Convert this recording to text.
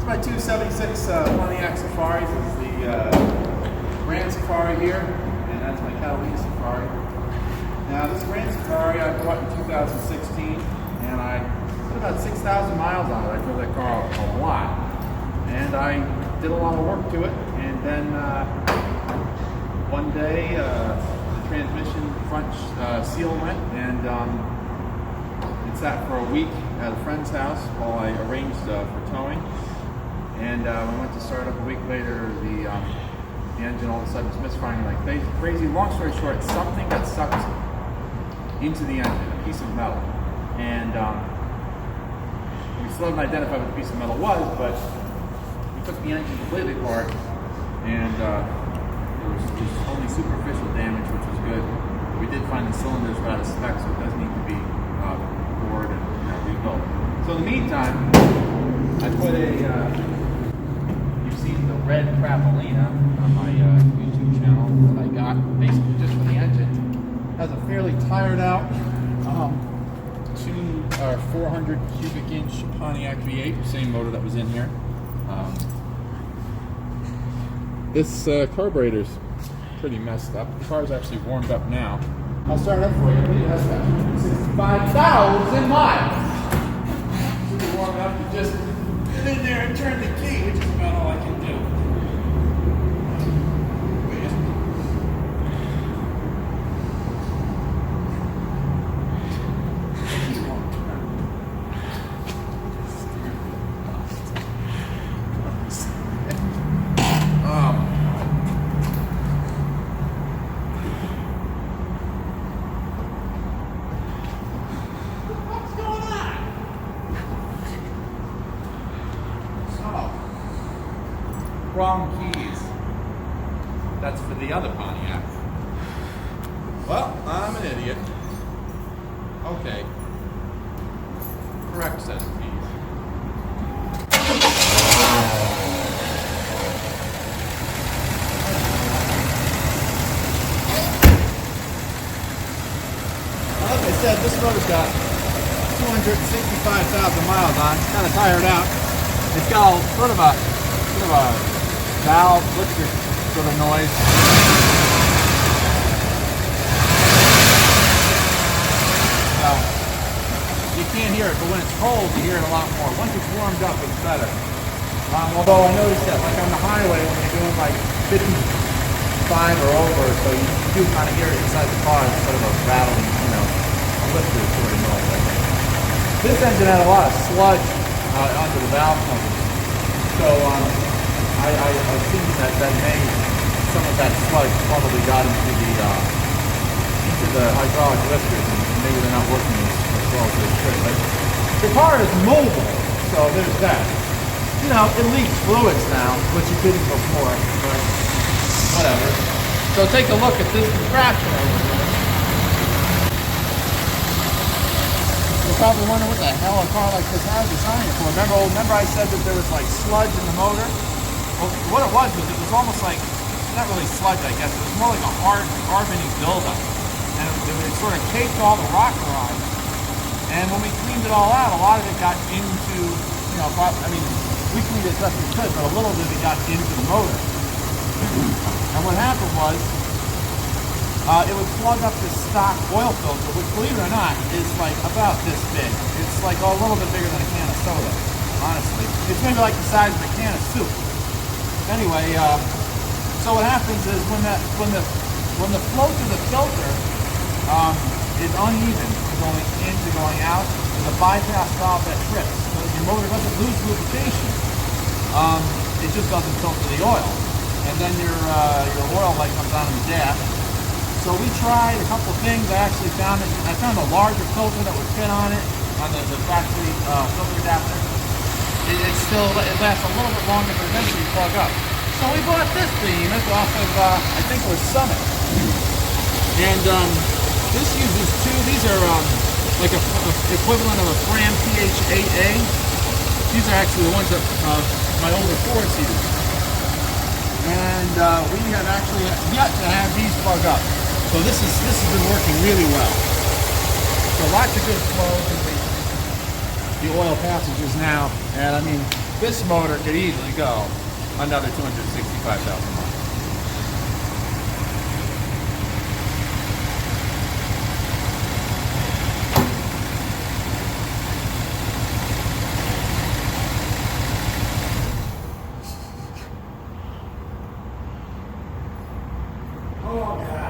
my 276 Pontiac Safaris. This is the Grand Safari here, and that's my Catalina Safari. Now this Grand Safari I bought in 2016, and I put about 6,000 miles on it. I drove that car a lot, and I did a lot of work to it. And then one day the transmission front seal went, and it sat for a week at a friend's house while I arranged for towing. And when I went to start up a week later, the engine all of a sudden was misfiring like crazy. Long story short, something got sucked into the engine, a piece of metal. And we still haven't identified what the piece of metal was, but we took the engine completely apart, and there was just only superficial damage, which was good. But we did find the cylinders were out of spec, so it does need to be bored and rebuilt. So in the meantime, I put a you've seen the red Crapolina on my YouTube channel that I got basically just for the engine. It has a fairly tired out 400 cubic inch Pontiac V8, same motor that was in here. This carburetor's pretty messed up. The car's actually warmed up now. I'll start up for you. It has 65,000 miles. Super warmed up. You just get in there and turn the key, which is about all I can do. Wrong keys. That's for the other Pontiac. Well, I'm an idiot. Okay. Correct set of keys. Like I said, this motor's got 265,000 miles on. It's kind of tired out. It's got sort of a valve flicker sort of noise. You can't hear it, but when it's cold, you hear it a lot more. Once it's warmed up, it's better. Although I noticed that, like on the highway, when you're doing like 55 or over, so you do kind of hear it inside the car instead of a rattling, a lifter sort of noise, I think. This engine had a lot of sludge under the valve covers. So, I assume that some of that sludge probably got into the hydraulic lifters, and maybe they're not working as well as they should. But the car is mobile, so there's that. It leaks fluids now, which it didn't before, but whatever. So take a look at this contraption over here. You're probably wondering what the hell a car like this has designed for. Remember I said that there was like sludge in the motor? Well, what it was it was almost like, not really sludge, I guess. It was more like a hard carbony buildup. And it sort of caked all the rocker on. And when we cleaned it all out, a lot of it got into, we cleaned it as best we could, but a little bit of it got into the motor. And what happened was, it would plug up this stock oil filter, which, believe it or not, is like about this big. It's like a little bit bigger than a can of soda, honestly. It's maybe like the size of a can of soup. Anyway, so what happens is when the flow through the filter is uneven, going in to going out, there's a bypass valve that trips. So your motor doesn't lose lubrication. It just doesn't filter the oil, and then your oil light comes on in the dash. So we tried a couple of things. I found a larger filter that would fit on it, on the factory filter adapter. It lasts a little bit longer, but eventually you plug up. So we bought this behemoth off of, I think it was Summit. And this uses these are like a equivalent of a Fram PH8A. These are actually the ones that my older Ford used. And we have actually yet to have these plug up. So this has been working really well. So lots of good flow through the oil passages now, and This motor could easily go another 265,000 miles. Oh God.